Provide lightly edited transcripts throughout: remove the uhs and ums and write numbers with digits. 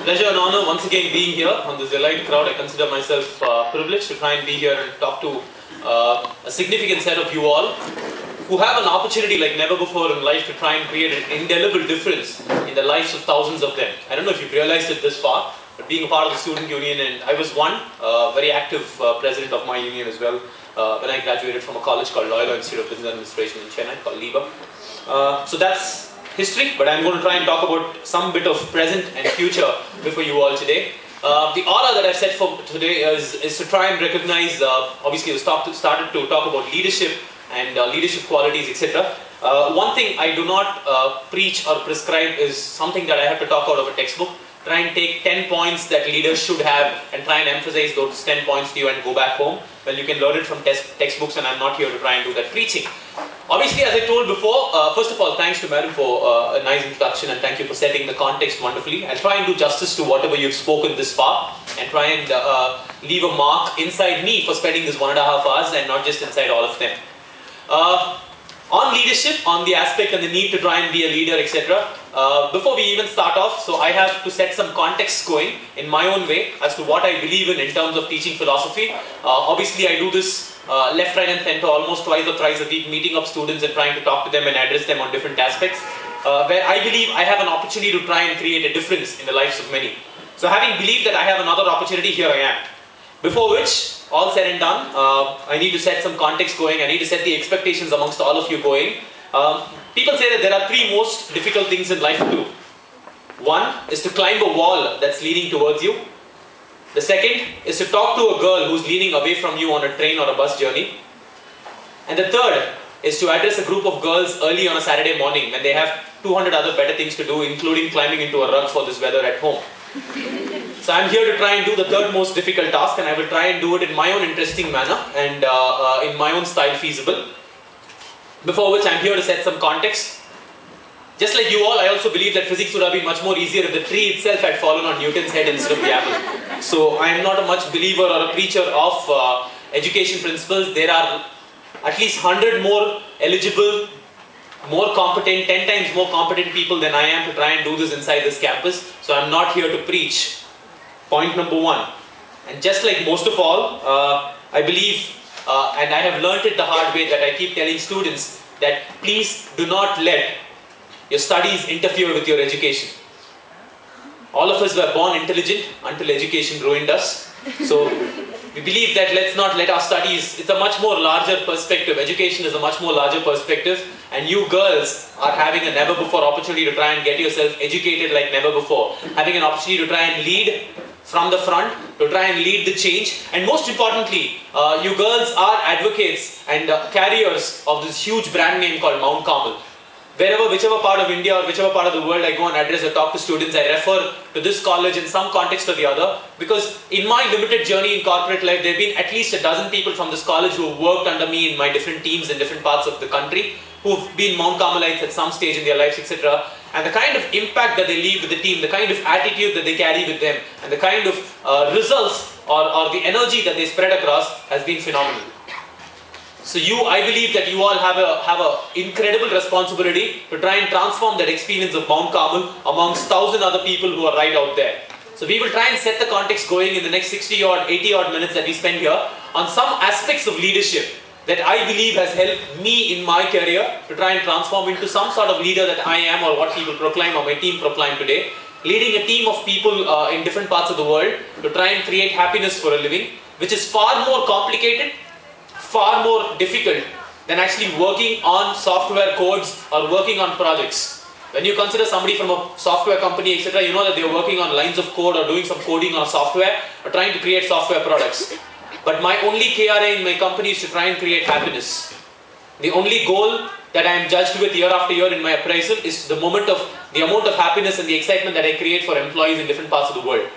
Pleasure and honor once again being here on this elite crowd. I consider myself privileged to try and be here and talk to a significant set of you all who have an opportunity like never before in life to try and create an indelible difference in the lives of thousands of them. I don't know if you've realized it this far, but being a part of the student union, and I was one very active president of my union as well when I graduated from a college called Loyola Institute of Business Administration in Chennai called LIBA. So that's history, but I'm going to try and talk about some bit of present and future before you all today. The aura that I've set for today is to try and recognize, obviously we started to talk about leadership and leadership qualities, etc. One thing I do not preach or prescribe is something that I have to talk out of a textbook. Try and take 10 points that leaders should have and try and emphasize those 10 points to you and go back home. Well, you can learn it from textbooks, and I'm not here to try and do that preaching. Obviously, as I told before, first of all, thanks to Madam for a nice introduction, and thank you for setting the context wonderfully. I'll try and do justice to whatever you've spoken this far and try and leave a mark inside me for spending this 1.5 hours and not just inside all of them. On leadership, on the aspect and the need to try and be a leader, etc. Before we even start off, so I have to set some context going in my own way as to what I believe in terms of teaching philosophy. Obviously, I do this left, right and center almost twice or thrice a week, meeting up students and trying to talk to them and address them on different aspects, where I believe I have an opportunity to try and create a difference in the lives of many. So having believed that I have another opportunity, here I am. Before which, all said and done, I need to set some context going. I need to set the expectations amongst all of you going. People say that there are 3 most difficult things in life to do. One is to climb a wall that's leaning towards you. The second is to talk to a girl who's leaning away from you on a train or a bus journey. And the third is to address a group of girls early on a Saturday morning when they have 200 other better things to do, including climbing into a rug for this weather at home. So I'm here to try and do the third most difficult task, and I will try and do it in my own interesting manner and in my own style feasible. Before which I'm here to set some context. Just like you all, I also believe that physics would have been much more easier if the tree itself had fallen on Newton's head instead of the apple. So I am not a much believer or a preacher of education principles. There are at least 100 more eligible, more competent, 10 times more competent people than I am to try and do this inside this campus. So I'm not here to preach. Point number 1. And just like most of all, I believe, and I have learnt it the hard way, that I keep telling students that please do not let your studies interfere with your education. All of us were born intelligent until education ruined us. So we believe that let's not let our studies, it's a much more larger perspective. Education is a much more larger perspective, and you girls are having a never before opportunity to try and get yourself educated like never before. Having an opportunity to try and lead from the front, to try and lead the change. And most importantly, you girls are advocates and carriers of this huge brand name called Mount Carmel. Wherever, whichever part of India or whichever part of the world I go and address or talk to students, I refer to this college in some context or the other, because in my limited journey in corporate life, there have been at least a dozen people from this college who have worked under me in my different teams in different parts of the country, who have been Mount Carmelites at some stage in their lives, etc. And the kind of impact that they leave with the team, the kind of attitude that they carry with them, and the kind of results or the energy that they spread across has been phenomenal. So I believe that you all have a incredible responsibility to try and transform that experience of Mount Carmel amongst 1,000 other people who are right out there. So we will try and set the context going in the next 60 or 80 odd minutes that we spend here on some aspects of leadership that I believe has helped me in my career to try and transform into some sort of leader that I am, or what people proclaim or my team proclaim today. Leading a team of people in different parts of the world to try and create happiness for a living, which is far more complicated, far more difficult than actually working on software codes or working on projects. When you consider somebody from a software company, etc., you know that they are working on lines of code or doing some coding on software or trying to create software products. But my only KRA in my company is to try and create happiness. The only goal that I am judged with year after year in my appraisal is the amount of happiness and the excitement that I create for employees in different parts of the world.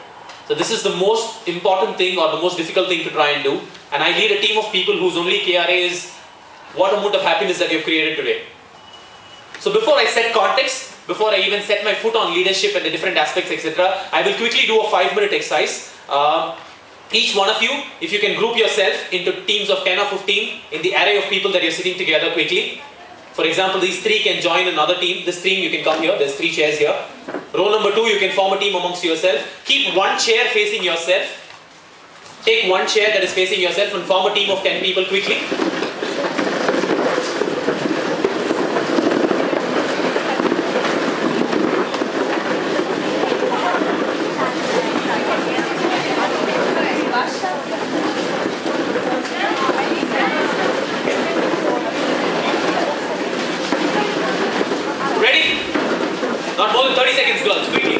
So this is the most important thing or the most difficult thing to try and do. And I lead a team of people whose only KRA is what amount of happiness that you've created today. So before I set context, before I even set my foot on leadership and the different aspects, etc., I will quickly do a 5-minute exercise. Each one of you, if you can group yourself into teams of 10 or 15 in the array of people that you're sitting together quickly. For example, these 3 can join another team. This team, you can come here. There's 3 chairs here. Row number 2, you can form a team amongst yourself. Keep one chair facing yourself. Take one chair that is facing yourself and form a team of 10 people quickly. Ready? Not more than 30 seconds, girls, quickly.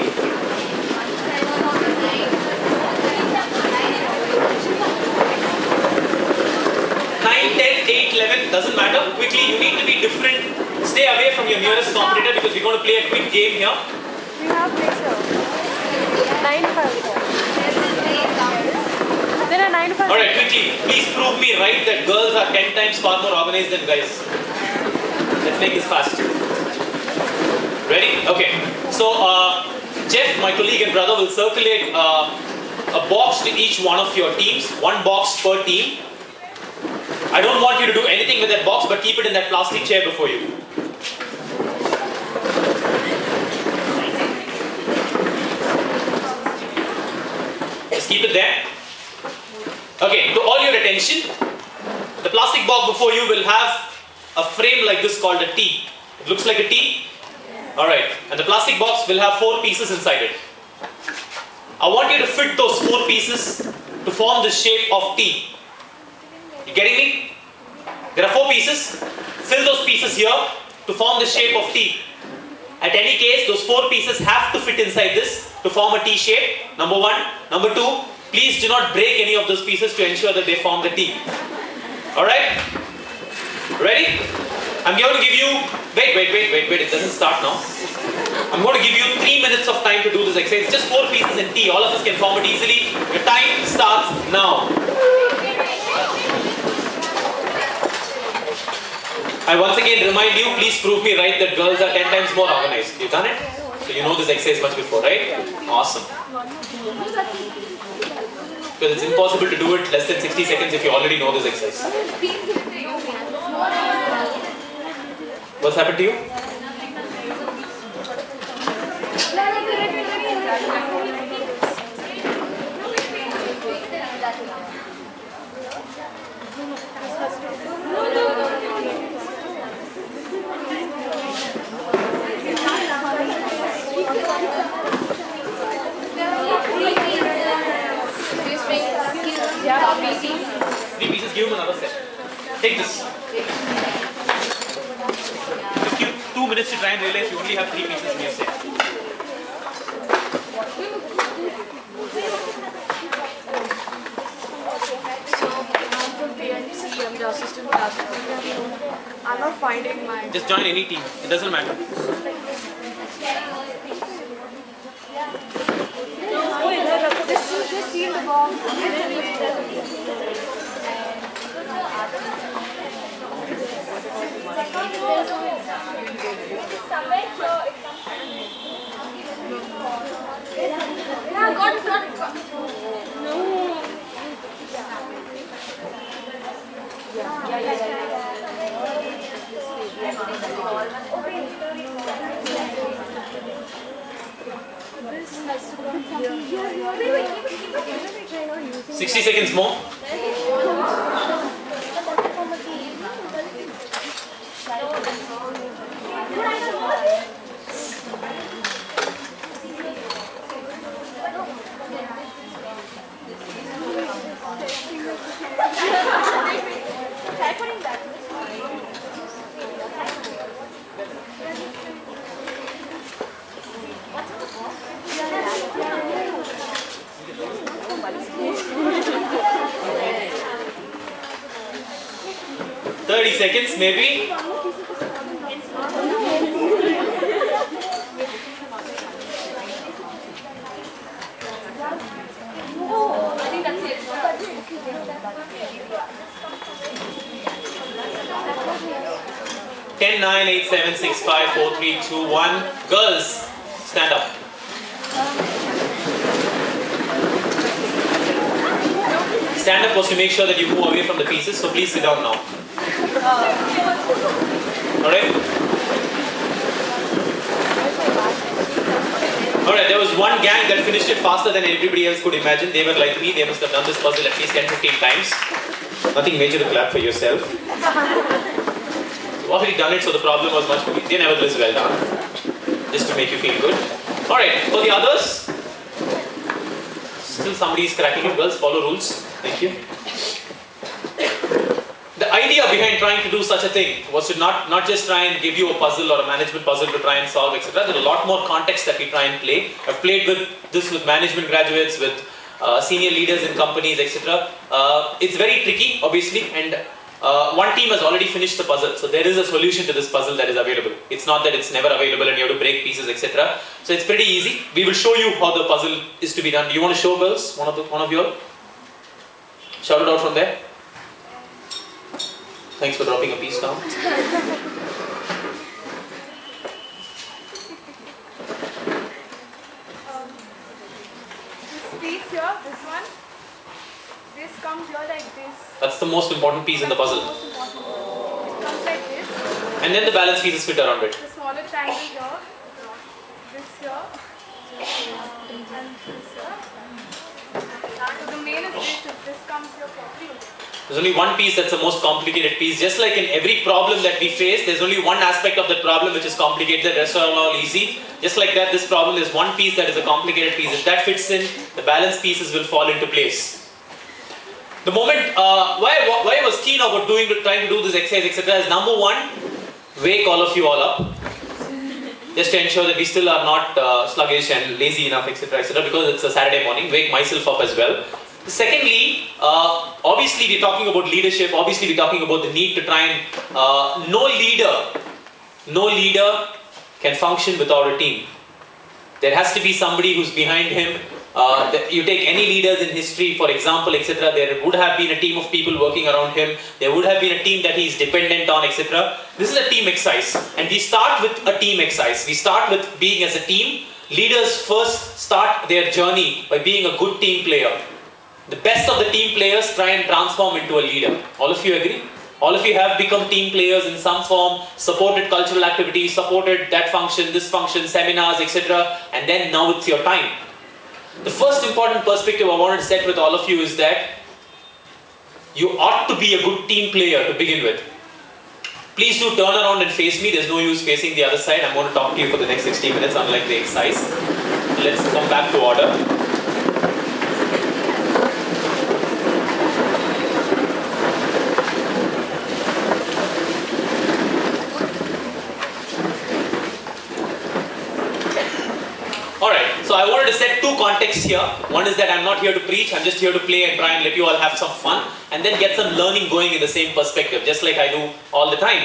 11, doesn't matter. Quickly, you need to be different. Stay away from your nearest competitor because we're going to play a quick game here. We have mixer. 9-5. There are 9-5. Alright, quickly. Please prove me right that girls are 10 times far more organized than guys. Let's make this fast. Ready? Okay. So, Jeff, my colleague and brother, will circulate a box to each one of your teams. One box per team. I don't want you to do anything with that box, but keep it in that plastic chair before you. Just keep it there. Okay, to all your attention, the plastic box before you will have a frame like this called a T. It looks like a T. Alright, and the plastic box will have 4 pieces inside it. I want you to fit those 4 pieces to form the shape of T. You getting me? There are 4 pieces. Fill those pieces here to form the shape of T. At any case, those 4 pieces have to fit inside this to form a T shape. Number 1. Number 2, please do not break any of those pieces to ensure that they form the T. Alright? Ready? I'm going to give you... Wait, it doesn't start now. I'm going to give you 3 minutes of time to do this exercise. Just 4 pieces in T. All of us can form it easily. Your time starts now. I once again remind you, please prove me right that girls are 10 times more organized. You've done it? So you know this exercise much before, right? Awesome. Because it's impossible to do it less than 60 seconds if you already know this exercise. What's happened to you? Three pieces, give him another set. Take this. It took you 2 minutes to try and realize you only have 3 pieces in your set. I'm the assistant pastor. I'm not finding my... Just join any team. It doesn't matter. Just see the box. No. 60 seconds more. Try putting that. 30 seconds maybe. I think that's it. 10, 9, 8, 7, 6, 5, 4, 3, 2, 1. Girls, stand up. Stand up was to make sure that you move away from the pieces, so please sit down now. Alright? Alright, there was one gang that finished it faster than everybody else could imagine. They were like me, they must have done this puzzle at least 10-15 times. Nothing major to clap for yourself. You've already done it, so the problem was much more easier. Nevertheless, well done. Just to make you feel good. Alright, for the others, still somebody is cracking it. Girls, follow rules. Thank you. The idea behind trying to do such a thing was to not just try and give you a puzzle or a management puzzle to try and solve, etc. There's a lot more context that we try and play. I've played with this with management graduates, with senior leaders in companies, etc. It's very tricky, obviously, and one team has already finished the puzzle. So there is a solution to this puzzle that is available. It's not that it's never available and you have to break pieces, etc. So it's pretty easy. We will show you how the puzzle is to be done. Do you want to show, girls? One of you all? Shout it out from there. Thanks for dropping a piece down. This piece here, this one, this comes here like this. That's the most important piece in the puzzle. Most important. It comes like this. And then the balance pieces fit around it. The smaller triangle here, this here, and this here. So the main is this. If this comes here properly. There's only one piece that's the most complicated piece. Just like in every problem that we face, there's only one aspect of that problem which is complicated, the rest are all easy. Just like that, this problem is one piece that is a complicated piece. If that fits in, the balance pieces will fall into place. The moment, why I was keen about trying to do this exercise, etc. is number one, wake all of you all up. Just to ensure that we still are not sluggish and lazy enough, etc., etc. because it's a Saturday morning. Wake myself up as well. Secondly, obviously we're talking about leadership, obviously we're talking about the need to try and, no leader can function without a team. There has to be somebody who's behind him. You take any leaders in history, for example, etc., there would have been a team of people working around him, there would have been a team that he's dependent on, etc. This is a team exercise, and we start with a team exercise. We start with being as a team. Leaders first start their journey by being a good team player. The best of the team players try and transform into a leader. All of you agree? All of you have become team players in some form, supported cultural activities, supported that function, this function, seminars, etc. And then now it's your time. The first important perspective I wanted to set with all of you is that you ought to be a good team player to begin with. Please do turn around and face me. There's no use facing the other side. I'm going to talk to you for the next 60 minutes, unlike the exercise. Let's come back to order. Alright, so I wanted to set two contexts here. One is that I'm not here to preach, I'm just here to play and try and let you all have some fun and then get some learning going in the same perspective, just like I do all the time.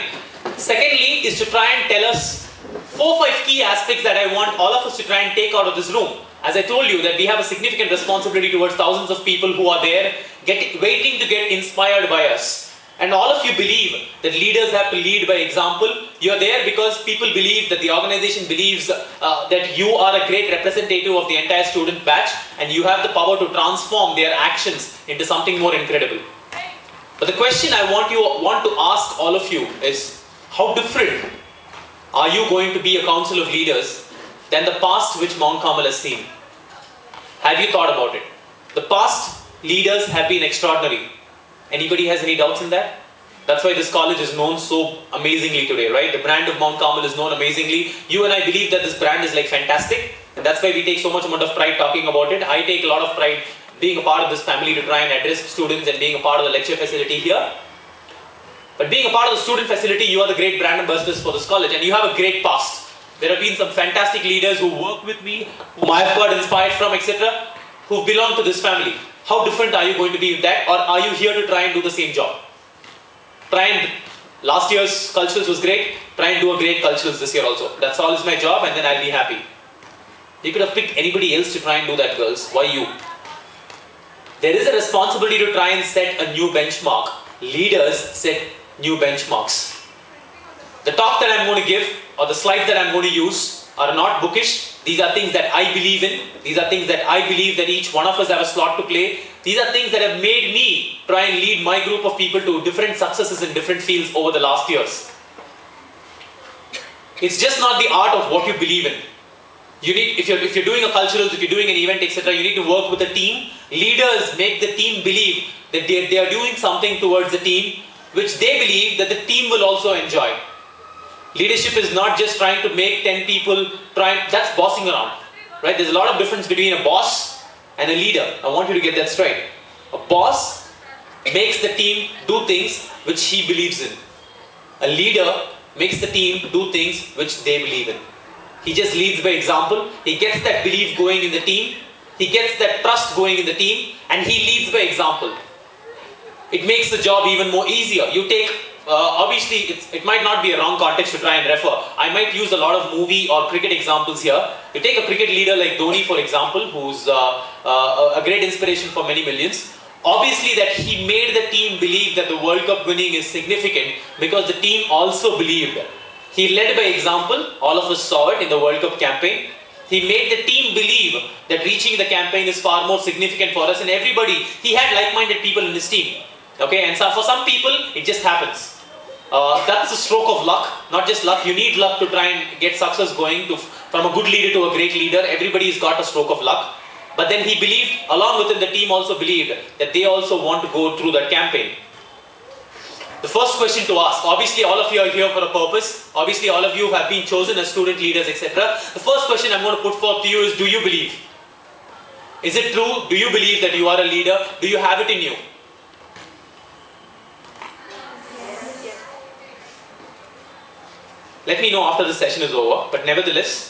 Secondly, is to try and tell us 4 or 5 key aspects that I want all of us to try and take out of this room. As I told you that we have a significant responsibility towards thousands of people who are there waiting to get inspired by us. And all of you believe that leaders have to lead by example. You're there because people believe that the organization believes that you are a great representative of the entire student batch and you have the power to transform their actions into something more incredible. But the question I want to ask all of you is, how different are you going to be a council of leaders than the past which Mount Carmel has seen? Have you thought about it? The past leaders have been extraordinary. Anybody has any doubts in that? That's why this college is known so amazingly today, right? The brand of Mount Carmel is known amazingly. You and I believe that this brand is like fantastic. And that's why we take so much amount of pride talking about it. I take a lot of pride being a part of this family to try and address students and being a part of the lecture facility here. But being a part of the student facility, you are the great brand ambassadors for this college and you have a great past. There have been some fantastic leaders who work with me, whom I have got inspired from, etc., who belong to this family. How different are you going to be with that, or are you here to try and do the same job? Last year's culturals was great, try and do a great culturals this year also. That's all is my job and then I'll be happy. You could have picked anybody else to try and do that, girls. Why you? There is a responsibility to try and set a new benchmark. Leaders set new benchmarks. The talk that I'm going to give, or the slides that I'm going to use, are not bookish. These are things that I believe in. These are things that I believe that each one of us have a slot to play. These are things that have made me try and lead my group of people to different successes in different fields over the last years. It's just not the art of what you believe in. You need, if you're doing a cultural, if you're doing an event, etc., you need to work with a team. Leaders make the team believe that they are doing something towards the team, which they believe that the team will also enjoy. Leadership is not just trying to make 10 people that's bossing around, right? There's a lot of difference between a boss and a leader. I want you to get that straight. A boss makes the team do things which he believes in. A leader makes the team do things which they believe in. He just leads by example. He gets that belief going in the team. He gets that trust going in the team, and he leads by example. It makes the job even more easier. You take, obviously, it might not be a wrong context to try and refer. I might use a lot of movie or cricket examples here. You take a cricket leader like Dhoni, for example, who's a great inspiration for many millions. Obviously, that he made the team believe that the World Cup winning is significant because the team also believed. He led by example. All of us saw it in the World Cup campaign. He made the team believe that reaching the campaign is far more significant for us, and everybody, he had like-minded people in his team. Okay, and so for some people, it just happens. That's a stroke of luck, not just luck. You need luck to try and get success going. From a good leader to a great leader, everybody's got a stroke of luck. But then he believed, along with him, the team also believed that they also want to go through that campaign. The first question to ask, obviously all of you are here for a purpose. Obviously all of you have been chosen as student leaders, etc. The first question I'm going to put forth to you is, do you believe? Is it true? Do you believe that you are a leader? Do you have it in you? Let me know after the session is over, but nevertheless,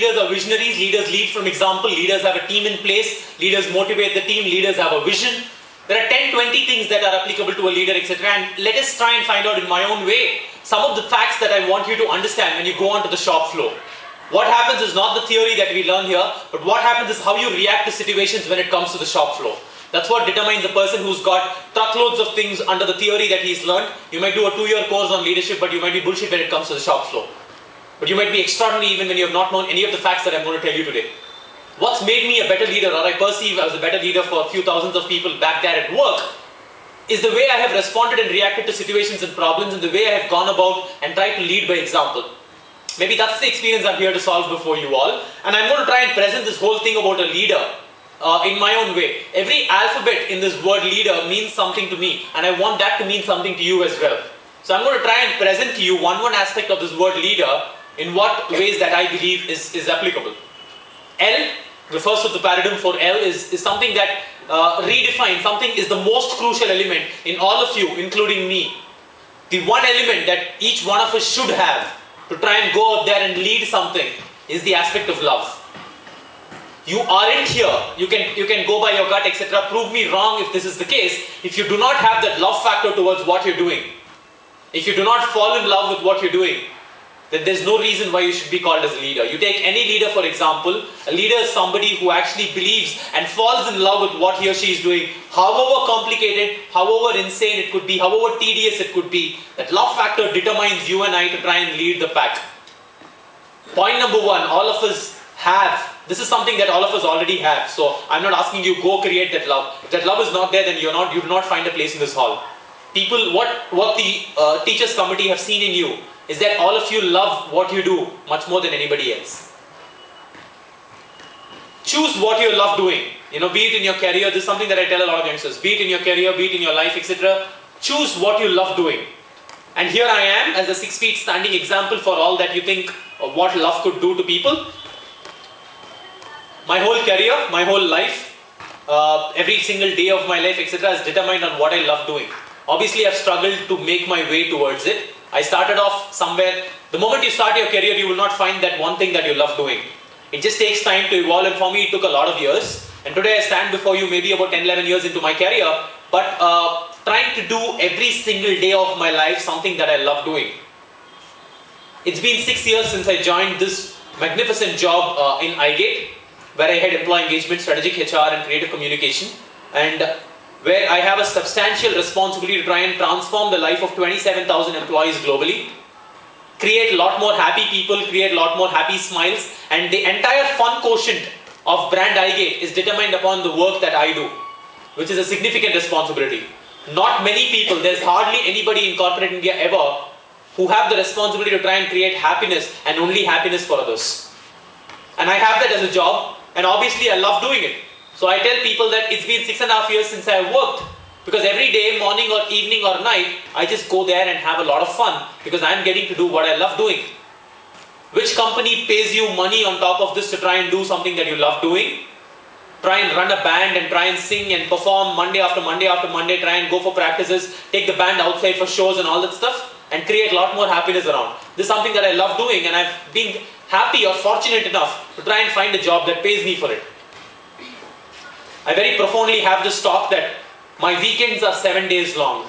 leaders are visionaries, leaders lead from example, leaders have a team in place, leaders motivate the team, leaders have a vision. There are 10, 20 things that are applicable to a leader, etc. And let us try and find out in my own way some of the facts that I want you to understand when you go onto the shop floor. What happens is not the theory that we learn here, but what happens is how you react to situations when it comes to the shop floor. That's what determines a person who's got truckloads of things under the theory that he's learned. You might do a 2-year course on leadership, but you might be bullshit when it comes to the shop floor. But you might be extraordinary even when you have not known any of the facts that I'm going to tell you today. What's made me a better leader, or I perceive as a better leader for a few thousands of people back there at work, is the way I have responded and reacted to situations and problems, and the way I have gone about and tried to lead by example. Maybe that's the experience I'm here to solve before you all. And I'm going to try and present this whole thing about a leader in my own way. Every alphabet in this word leader means something to me, and I want that to mean something to you as well. So I'm going to try and present to you one aspect of this word leader in what ways that I believe is applicable. L refers to the paradigm for L is something that redefines, something is the most crucial element in all of you, including me. The one element that each one of us should have to try and go out there and lead something is the aspect of love. You aren't here, you can go by your gut, etc. Prove me wrong if this is the case. If you do not have that love factor towards what you're doing, if you do not fall in love with what you're doing, then there's no reason why you should be called as a leader. You take any leader, for example, a leader is somebody who actually believes and falls in love with what he or she is doing, however complicated, however insane it could be, however tedious it could be. That love factor determines you and I to try and lead the pack. Point number one, all of us have. This is something that all of us already have. So I'm not asking you go create that love. If that love is not there, then you do not find a place in this hall. People, what the teachers committee have seen in you is that all of you love what you do much more than anybody else. Choose what you love doing. Be it in your career. This is something that I tell a lot of youngsters. Be it in your career, be it in your life, etc. Choose what you love doing. And here I am as a 6 feet standing example for all that you think of what love could do to people. My whole career, my whole life, every single day of my life, etc. is determined on what I love doing. Obviously, I've struggled to make my way towards it. I started off somewhere. The moment you start your career, you will not find that one thing that you love doing. It just takes time to evolve, and for me, it took a lot of years. And today I stand before you maybe about 10, 11 years into my career, but trying to do every single day of my life something that I love doing. It's been 6 years since I joined this magnificent job in iGate, where I had employee engagement, strategic HR, and creative communication, and where I have a substantial responsibility to try and transform the life of 27,000 employees globally, create a lot more happy people, create a lot more happy smiles, and the entire fun quotient of brand iGate is determined upon the work that I do, which is a significant responsibility. Not many people, there's hardly anybody in corporate India ever who have the responsibility to try and create happiness and only happiness for others. And I have that as a job, and obviously I love doing it. So I tell people that it's been 6.5 years since I worked, because every day, morning or evening or night, I just go there and have a lot of fun because I'm getting to do what I love doing. Which company pays you money on top of this to try and do something that you love doing? Try and run a band and try and sing and perform Monday after Monday after Monday, try and go for practices, take the band outside for shows and all that stuff, and create a lot more happiness around. This is something that I love doing, and I've been happy or fortunate enough to try and find a job that pays me for it. I very profoundly have this talk that my weekends are 7 days long.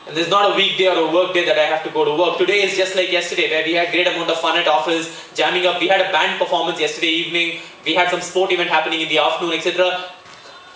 And there's not a weekday or a work day that I have to go to work. Today is just like yesterday, where we had great amount of fun at office, jamming up. We had a band performance yesterday evening. We had some sport event happening in the afternoon, etc.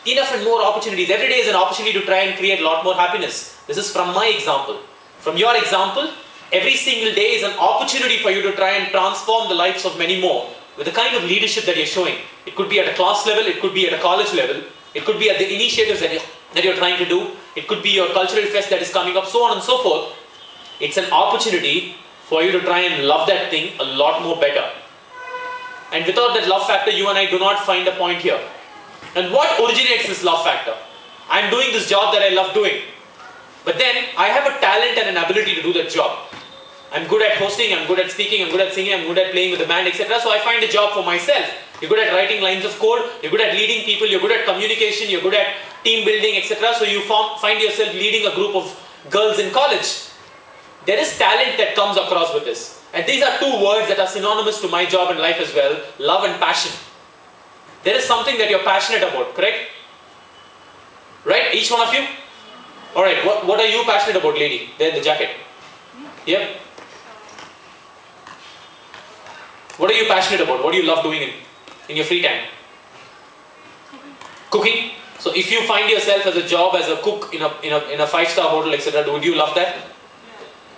Enough and more opportunities. Every day is an opportunity to try and create a lot more happiness. This is from my example. From your example, every single day is an opportunity for you to try and transform the lives of many more with the kind of leadership that you're showing. It could be at a class level, it could be at a college level, it could be at the initiatives that you're trying to do, it could be your cultural fest that is coming up, so on and so forth. It's an opportunity for you to try and love that thing a lot more better. And without that love factor, you and I do not find a point here. And what originates this love factor? I'm doing this job that I love doing, but then I have a talent and an ability to do that job. I'm good at hosting, I'm good at speaking, I'm good at singing, I'm good at playing with the band, etc. So I find a job for myself. You're good at writing lines of code, you're good at leading people, you're good at communication, you're good at team building, etc. So you find yourself leading a group of girls in college. There is talent that comes across with this. And these are two words that are synonymous to my job and life as well, love and passion. There is something that you're passionate about, correct? Right, each one of you? Alright, what are you passionate about, lady? There in the jacket. Yep. What are you passionate about? What do you love doing in your free time? Cooking. So if you find yourself as a job as a cook in a 5-star hotel, etc., would you love that?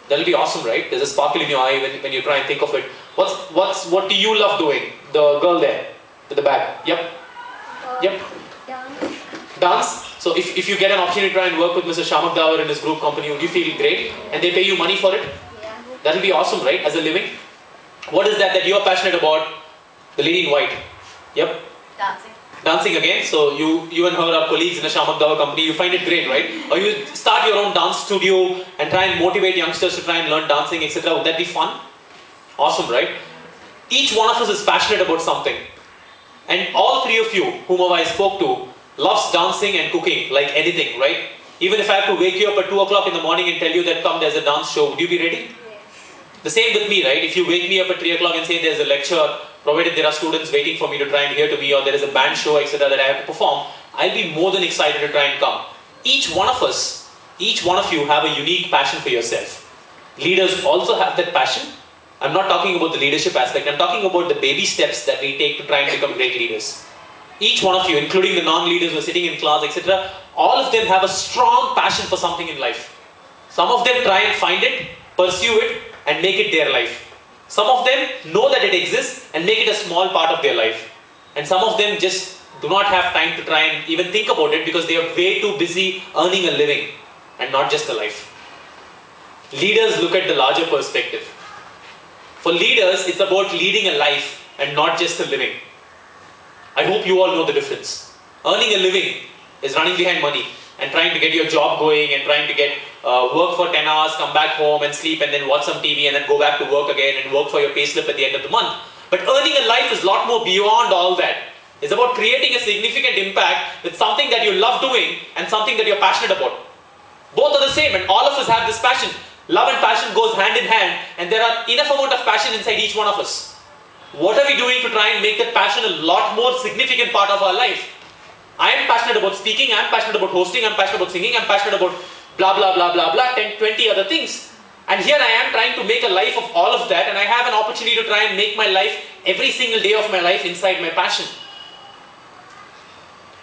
That'll be awesome, right? There's a sparkle in your eye when you try and think of it. What do you love doing? The girl there with the bag. Yep. Yep. Dance. Dance. So if you get an opportunity to try and work with Mr. Shamak Dawar and his group company, would you feel great? And they pay you money for it? Yeah. That'll be awesome, right? As a living. What is that you're passionate about? The lady in white. Yep. Dancing. Dancing again. So you and her are colleagues in a Shamak Dava company. You find it great, right? Or you start your own dance studio and try and motivate youngsters to try and learn dancing, etc. Would that be fun? Awesome, right? Each one of us is passionate about something. And all three of you, whom I spoke to, loves dancing and cooking like anything, right? Even if I have to wake you up at 2 o'clock in the morning and tell you that come, there's a dance show, would you be ready? The same with me, right? If you wake me up at 3 o'clock and say there's a lecture, provided there are students waiting for me to try and hear to me, or there is a band show, etc. that I have to perform, I'll be more than excited to try and come. Each one of us, each one of you have a unique passion for yourself. Leaders also have that passion. I'm not talking about the leadership aspect, I'm talking about the baby steps that we take to try and become great leaders. Each one of you, including the non-leaders who are sitting in class, etc., all of them have a strong passion for something in life. Some of them try and find it, pursue it, and make it their life. Some of them know that it exists and make it a small part of their life. And some of them just do not have time to try and even think about it because they are way too busy earning a living and not just a life. Leaders look at the larger perspective. For leaders, it's about leading a life and not just a living. I hope you all know the difference. Earning a living is running behind money and trying to get your job going and trying to get work for 10 hours, come back home and sleep and then watch some TV and then go back to work again and work for your payslip at the end of the month. But earning a life is a lot more beyond all that. It's about creating a significant impact with something that you love doing and something that you're passionate about. Both are the same and all of us have this passion. Love and passion goes hand in hand and there are enough amount of passion inside each one of us. What are we doing to try and make that passion a lot more significant part of our life? I am passionate about speaking, I am passionate about hosting, I am passionate about singing, I am passionate about blah blah blah blah blah, 10, 20 other things. And here I am trying to make a life of all of that and I have an opportunity to try and make my life, every single day of my life inside my passion.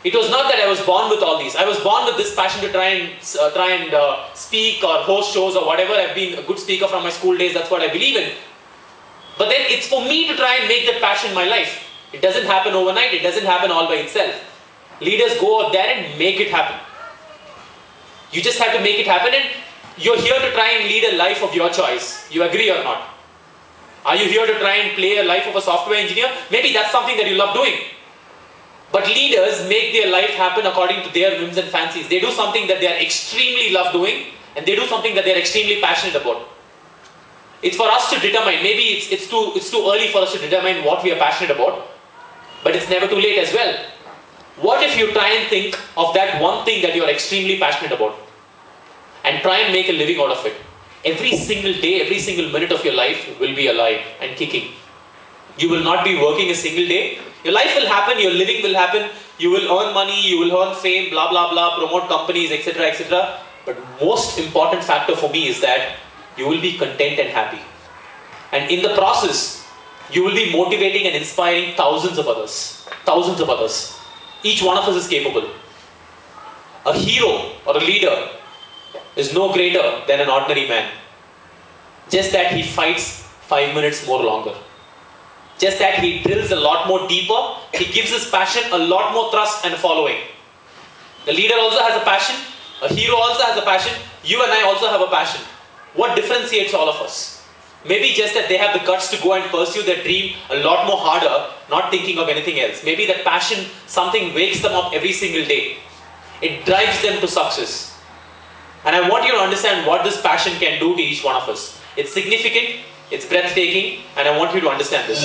It was not that I was born with all these. I was born with this passion to try and speak or host shows or whatever. I've been a good speaker from my school days, that's what I believe in. But then it's for me to try and make that passion my life. It doesn't happen overnight, it doesn't happen all by itself. Leaders go out there and make it happen. You just have to make it happen and you're here to try and lead a life of your choice. You agree or not? Are you here to try and play a life of a software engineer? Maybe that's something that you love doing. But leaders make their life happen according to their whims and fancies. They do something that they are extremely love doing and they do something that they are extremely passionate about. It's for us to determine. Maybe it's too early for us to determine what we are passionate about, but it's never too late as well. What if you try and think of that one thing that you are extremely passionate about and try and make a living out of it? Every single day, every single minute of your life will be alive and kicking. You will not be working a single day. Your life will happen, your living will happen, you will earn money, you will earn fame, blah blah blah, promote companies, etc. etc. But most important factor for me is that you will be content and happy. And in the process, you will be motivating and inspiring thousands of others. Thousands of others. Each one of us is capable. A hero or a leader is no greater than an ordinary man. Just that he fights 5 minutes more longer. Just that he drills a lot more deeper, he gives his passion a lot more thrust and following. The leader also has a passion, a hero also has a passion, you and I also have a passion. What differentiates all of us? Maybe just that they have the guts to go and pursue their dream a lot more harder, not thinking of anything else. Maybe that passion, something wakes them up every single day. It drives them to success. And I want you to understand what this passion can do to each one of us. It's significant, it's breathtaking, and I want you to understand this.